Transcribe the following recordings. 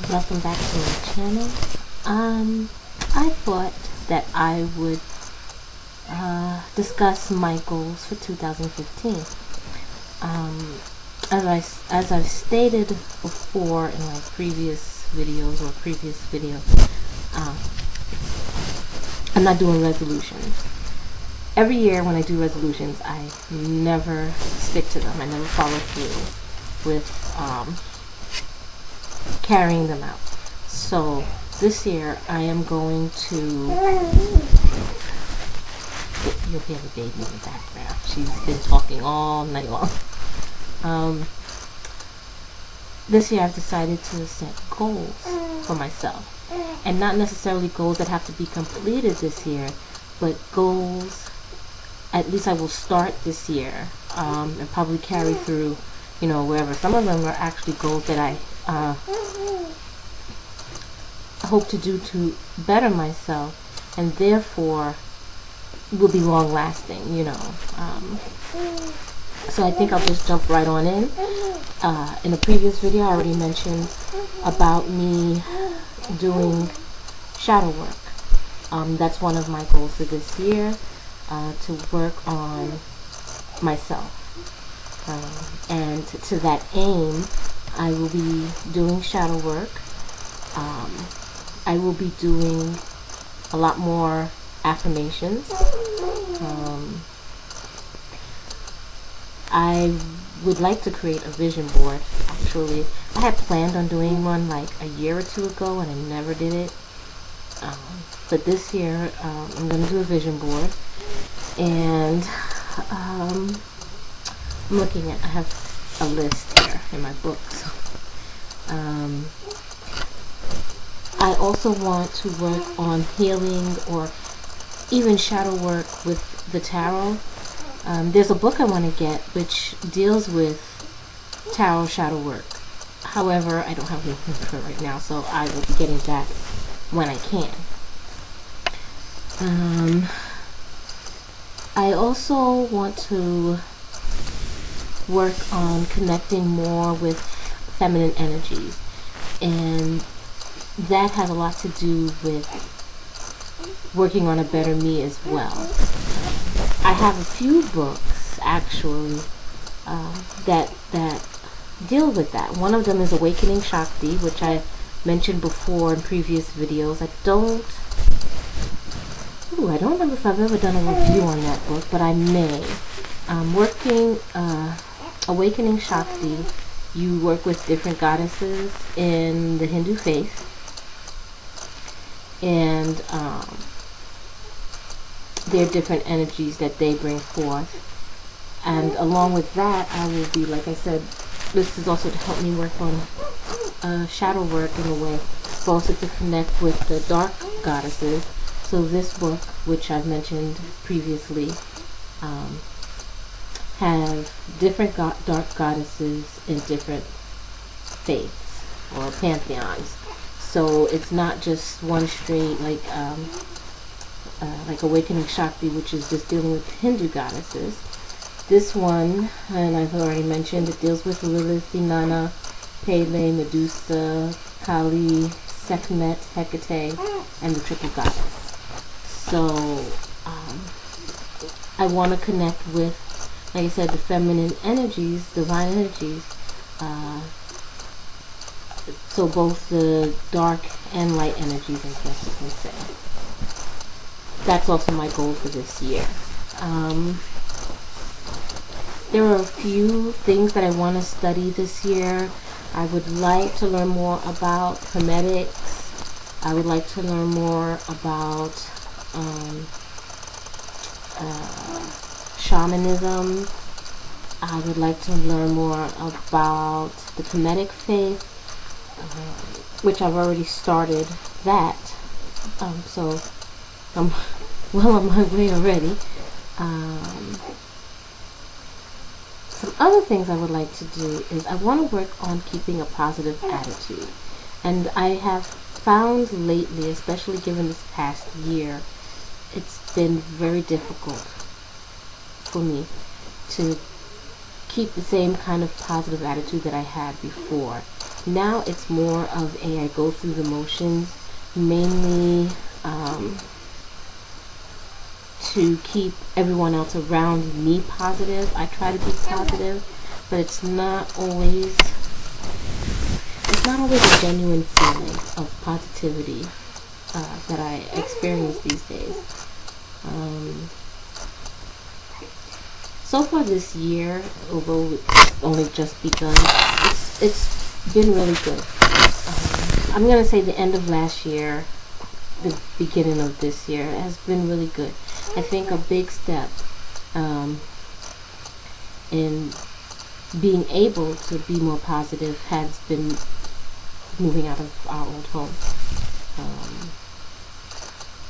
Welcome back to my channel. I thought that I would discuss my goals for 2015. As I've stated before in my previous videos I'm not doing resolutions. Every year when I do resolutions, I never stick to them. I never follow through with carrying them out. So this year I am going to, you'll hear the baby in the background. She's been talking all night long. This year I've decided to set goals for myself, and not necessarily goals that have to be completed this year, but goals at least I will start this year and probably carry through, wherever. Some of them are actually goals that I hope to do to better myself, and therefore will be long lasting, so I think I'll just jump right on in. In a previous video I already mentioned about me doing shadow work. That's one of my goals for this year, to work on myself, and to that aim I will be doing shadow work. I will be doing a lot more affirmations. I would like to create a vision board. Actually, I had planned on doing one like a year or two ago and I never did it. But this year I'm going to do a vision board, and I'm looking at, I have a list here in my book. So, I also want to work on healing or even shadow work with the tarot. There's a book I want to get which deals with tarot shadow work. However, I don't have anything for it right now, so I will be getting that when I can. I also want to work on connecting more with feminine energies, and that has a lot to do with working on a better me as well. I have a few books actually that deal with that. One of them is Awakening Shakti, which I mentioned before in previous videos. I don't remember if I've ever done a review on that book, but I may. Awakening Shakti, you work with different goddesses in the Hindu faith, and there are different energies that they bring forth. And along with that, I will be, like I said, this is also to help me work on shadow work in a way, but also to connect with the dark goddesses. So this book, which I've mentioned previously, have different dark goddesses in different faiths or pantheons. So it's not just one straight, like Awakening Shakti, which is just dealing with Hindu goddesses. This one, and I've already mentioned, it deals with Lilith, Inanna, Pele, Medusa, Kali, Sekhmet, Hecate, and the triple goddess. So I want to connect with, like I said, the feminine energies, divine energies, so both the dark and light energies, I guess you can say. That's also my goal for this year. There are a few things that I want to study this year. I would like to learn more about Hermetics. I would like to learn more about shamanism. I would like to learn more about the Kemetic faith, which I've already started that. So I'm well on my way already. Some other things I would like to do is I want to work on keeping a positive attitude. And I have found lately, especially given this past year, it's been very difficult for me to keep the same kind of positive attitude that I had before. Now it's more of I go through the motions, mainly to keep everyone else around me positive. I try to be positive, but it's not always a genuine feeling of positivity that I experience these days. So far this year, although it's only just begun, it's been really good. I'm going to say the end of last year, the beginning of this year has been really good. I think a big step in being able to be more positive has been moving out of our old home.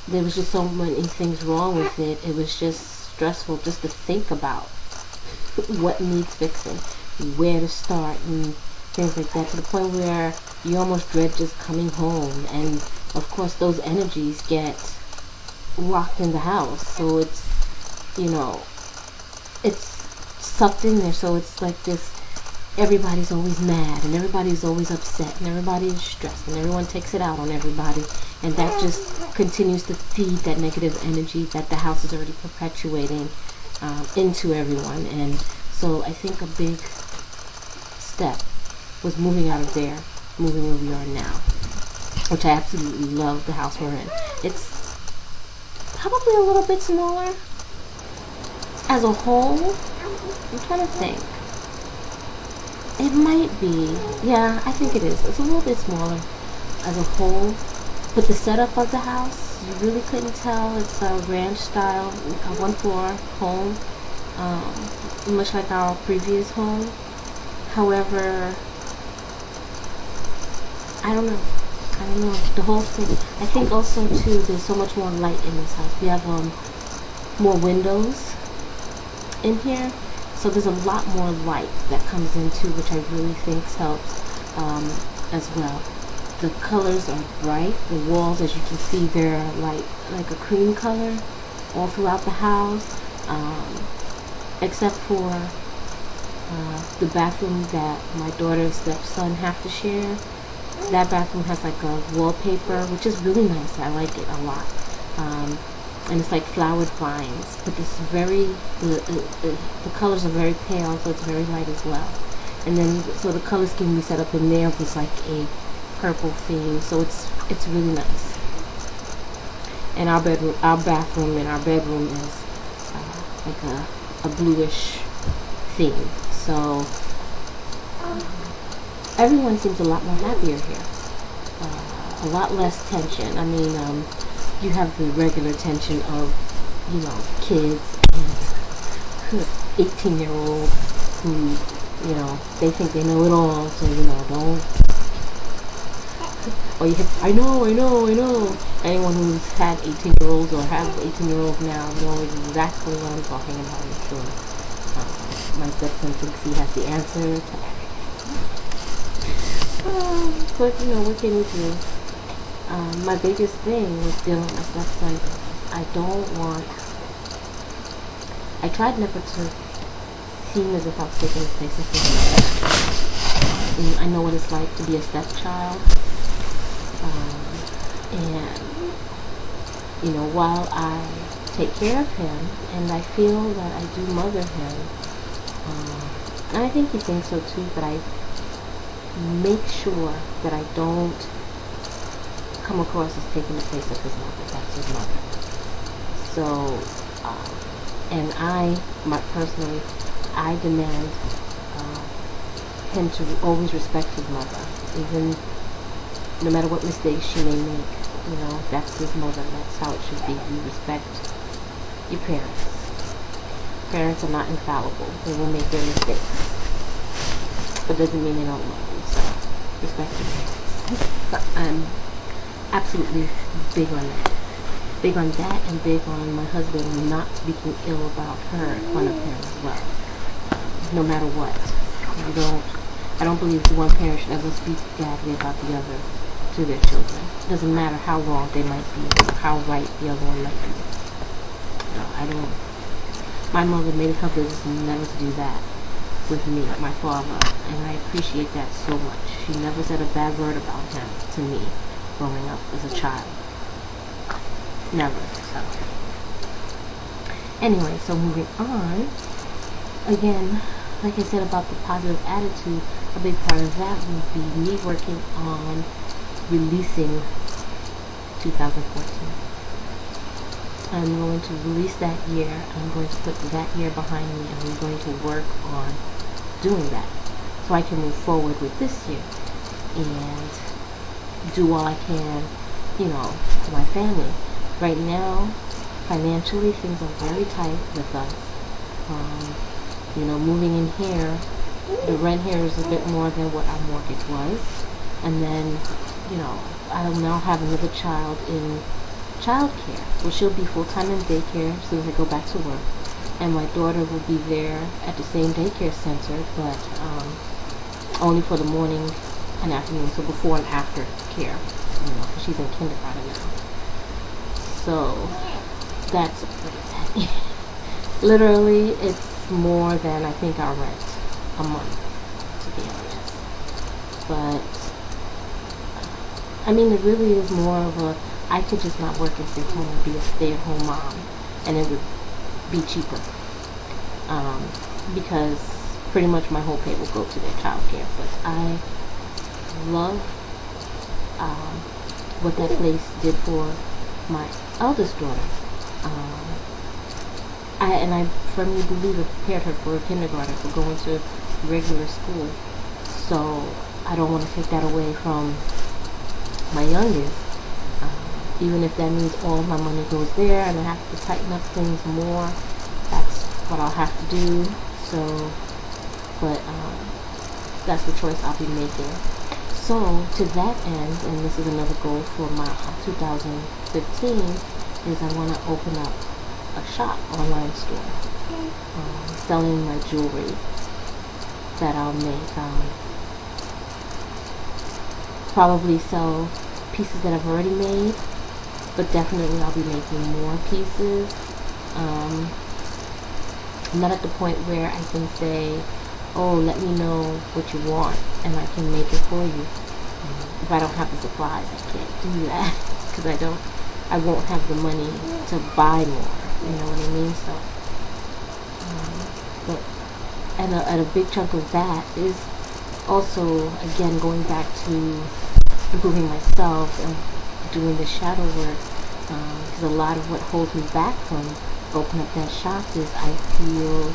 There was just so many things wrong with it. It was just stressful just to think about what needs fixing, where to start, and things like that, to the point where you almost dread just coming home. And of course those energies get locked in the house, so it's, it's sucked in there. So it's like this, everybody's always mad and everybody's always upset and everybody is stressed and everyone takes it out on everybody, and that just continues to feed that negative energy that the house is already perpetuating into everyone. And so I think a big step was moving out of there, moving where we are now, which I absolutely love the house we're in. It's probably a little bit smaller as a whole. I'm trying to think. It might be. Yeah, I think it is. It's a little bit smaller as a whole. But the setup of the house, you really couldn't tell. It's a ranch style, a 1-floor home, much like our previous home. However, I don't know. The whole thing. I think also too, there's so much more light in this house. We have more windows in here, so there's a lot more light that comes into, which I really think helps as well. The colors are bright. The walls, as you can see, they're like a cream color all throughout the house, except for the bathroom that my daughter and stepson have to share. That bathroom has like a wallpaper, which is really nice. I like it a lot. And it's like flowered vines, but it's the colors are very pale, so it's very light as well. And then, so the color scheme we set up in there was like a purple theme, so it's really nice. And our bathroom and our bedroom is like a bluish theme. So everyone seems a lot more happier here. A lot less tension. I mean, you have the regular tension of, kids and 18-year-old who, they think they know it all, so, don't. Or you have, I know. Anyone who's had 18-year-olds or has 18-year-olds now knows exactly what I'm talking about, I'm sure. My stepson thinks he has the answer to everything. But, what can you do? My biggest thing was dealing with my stepson. I tried never to seem as if I was taking the place of his mother. I know what it's like to be a stepchild. And, while I take care of him, and I feel that I do mother him, and I think he thinks so too, but I make sure that I don't come across as taking the place of his mother. That's his mother. So, and personally, I demand him to always respect his mother, even no matter what mistakes she may make. That's his mother. That's how it should be. You respect your parents. Parents are not infallible. They will make their mistakes, but doesn't mean they don't love you. So, respect your parents. I'm absolutely big on that. Big on that, and big on my husband not speaking ill about her in front of him as well. No matter what. I don't believe one parent should ever speak badly about the other to their children. It doesn't matter how wrong they might be or how right the other one might be. No, I don't. My mother made it her business never to do that. with me, my father, and I appreciate that so much. She never said a bad word about him to me growing up as a child. Never. So anyway, so moving on, again, like I said about the positive attitude, a big part of that would be me working on releasing 2014. I'm going to release that year. I'm going to put that year behind me, and I'm going to work on doing that so I can move forward with this year and do all I can, for my family. Right now, financially, things are very tight with us. Moving in here, the rent here is a bit more than what our mortgage was. And then, I'll now have another child in childcare. Well, she'll be full-time in daycare as soon as I go back to work. And my daughter will be there at the same daycare center, but only for the morning and afternoon, so before and after care, because she's in kindergarten now. So that's literally, it's more than I think our rent a month, to be honest. But it really is more of a, I could just not work and stay home and be a stay-at-home mom, and it would be cheaper, because pretty much my whole pay will go to their child care. But I love what that place did for my eldest daughter. I firmly believe it prepared her for kindergarten, for going to regular school. So I don't want to take that away from my youngest, even if that means all of my money goes there and I have to tighten up things more. That's what I'll have to do. So, but that's the choice I'll be making. So to that end, and this is another goal for my 2015, is I want to open up a shop, online store, selling my jewelry that I'll make. Probably sell pieces that I've already made, but definitely I'll be making more pieces. I'm not at the point where I can say, oh, let me know what you want and I can make it for you. If I don't have the supplies, I can't do that, because I won't have the money to buy more. You know what I mean? So, but and a big chunk of that is also, again, going back to improving myself and doing the shadow work, because a lot of what holds me back from opening up that shop is I feel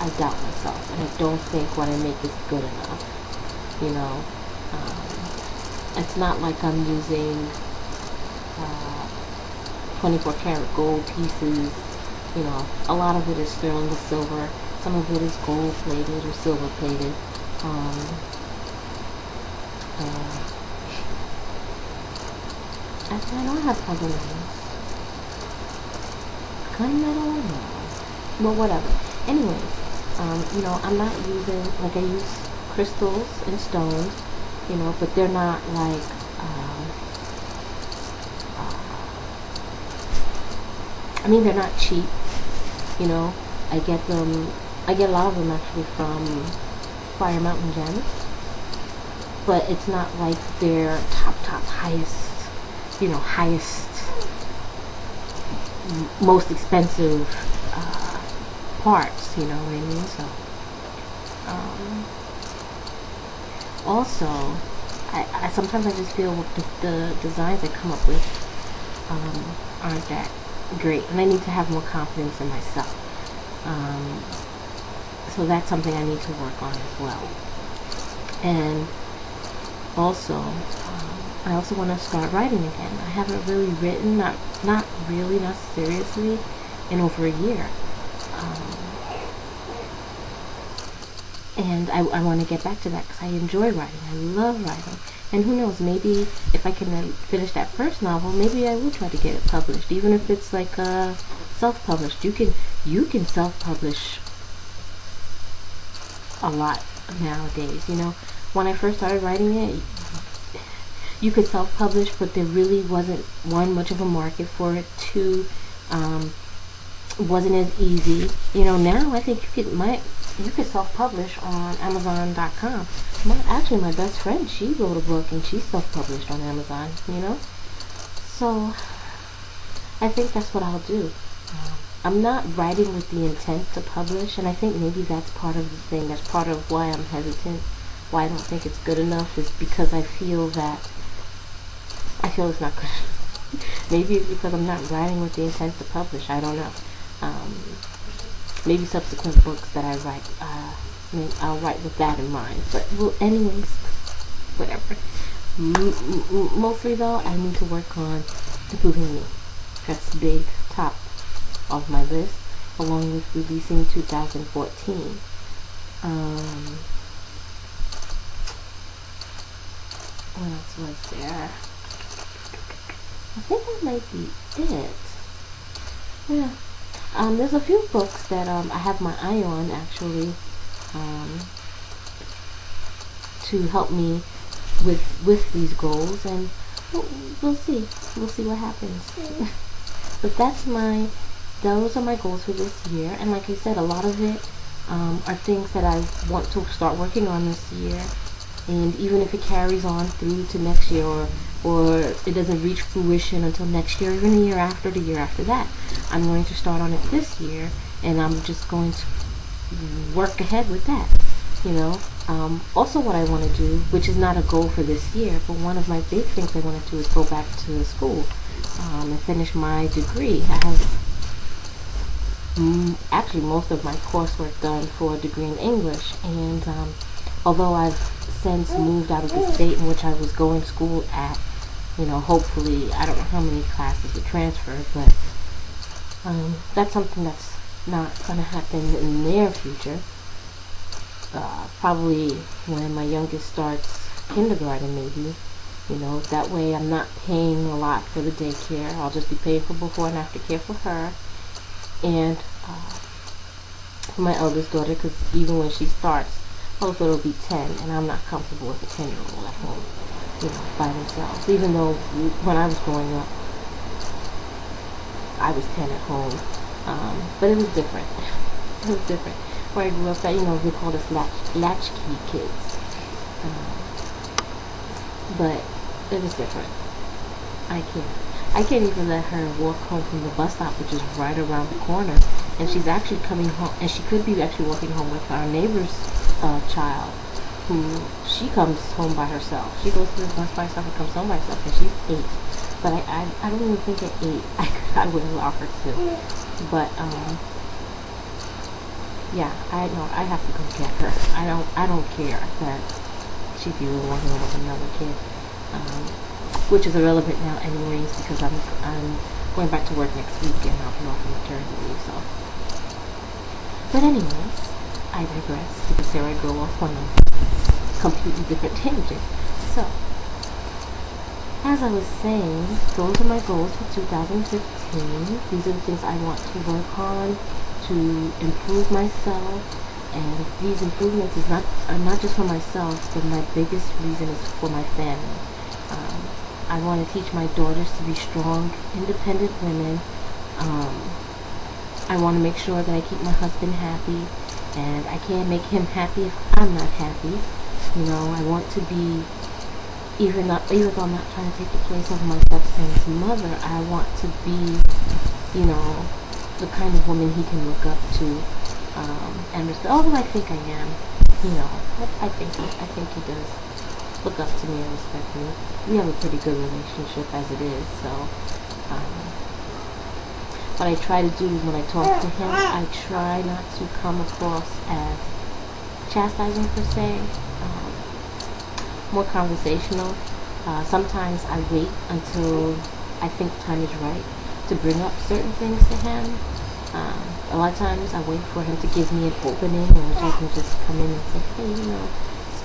I doubt myself, and I don't think what I make is good enough. It's not like I'm using 24 karat gold pieces. A lot of it is sterling with silver. Some of it is gold plated or silver plated. I know I have other names. Gunmetal? No. Well, whatever. Anyways, I'm not using, like, I use crystals and stones, but they're not like, they're not cheap, I get a lot of them actually from Fire Mountain Gems, but it's not like their top, highest, most expensive parts, you know what I mean? So, also, I sometimes I just feel the designs I come up with aren't that great, and I need to have more confidence in myself. So that's something I need to work on as well. And also, I also want to start writing again. I haven't really written, not seriously, in over a year. And I want to get back to that because I enjoy writing. I love writing. And who knows, maybe if I can finish that first novel, maybe I will try to get it published, even if it's like self-published. You can self-publish a lot nowadays. When I first started writing it, you could self-publish, but there really wasn't, one, much of a market for it. Two, wasn't as easy. Now I think you could self-publish on Amazon.com. Actually, my best friend, she wrote a book and she self-published on Amazon. So I think that's what I'll do. I'm not writing with the intent to publish, and I think maybe that's part of the thing. That's part of why I'm hesitant, why I don't think it's good enough, is because I feel it's not good. Maybe it's because I'm not writing with the intent to publish. I don't know. Maybe subsequent books that I write, I'll write with that in mind. But well, anyways, whatever. Mostly though, I need to work on improving me. That's big, top of my list, along with releasing 2014. What else was there? I think that might be it. Yeah. There's a few books that I have my eye on, actually, to help me with these goals, and we'll see. We'll see what happens. But those are my goals for this year, and like I said, a lot of it are things that I want to start working on this year, and even if it carries on through to next year, or it doesn't reach fruition until next year, even the year after that, I'm going to start on it this year, and I'm just going to work ahead with that. Also what I want to do, which is not a goal for this year, but one of my big things I want to do is go back to school and finish my degree. I have actually most of my coursework done for a degree in English, and although I've since moved out of the state in which I was going to school at, hopefully, I don't know how many classes would transfer, but that's something that's not going to happen in the near future. Probably when my youngest starts kindergarten, maybe. That way I'm not paying a lot for the daycare. I'll just be paying for before and after care for her, and for my eldest daughter, because even when she starts, hopefully it'll be 10, and I'm not comfortable with a 10-year-old at home, by themselves. Even though when I was growing up, I was 10 at home, but it was different. It was different. Where I grew up, they called us latchkey kids, but it was different. I can't even let her walk home from the bus stop, which is right around the corner, and she's actually coming home, and she could be actually walking home with our neighbor's child, who she comes home by herself. She goes to the bus by herself and comes home by herself, and she's 8. But I don't even think at 8 I would allow her to. But yeah, I know I have to go get her. I don't care that she's even walking with another kid, which is irrelevant now anyways, because I'm going back to work next week and I'll be off on maternity leave. So, but anyways, I digress, because there I go off on a completely different tangent. So, as I was saying, those are my goals for 2015. These are the things I want to work on to improve myself, and these improvements are not just for myself, but my biggest reason is for my family. I want to teach my daughters to be strong, independent women. I want to make sure that I keep my husband happy, and I can't make him happy if I'm not happy. I want to be, even though I'm not trying to take the place of my stepson's mother, I want to be, the kind of woman he can look up to, and respect. Although I think I am, I think he does look up to me and respect me. We have a pretty good relationship as it is, so what I try to do when I talk to him, I try not to come across as chastising per se, more conversational. Sometimes I wait until I think time is right to bring up certain things to him. A lot of times I wait for him to give me an opening in which I can just come in and say, hey,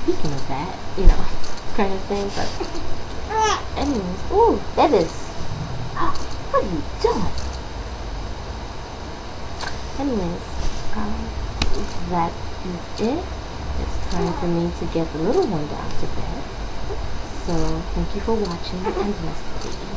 speaking of that, kind of thing. But anyways, ooh, that is, what are you doing? Anyways, that is it. It's time for me to get the little one down to bed. So thank you for watching, and bless the baby.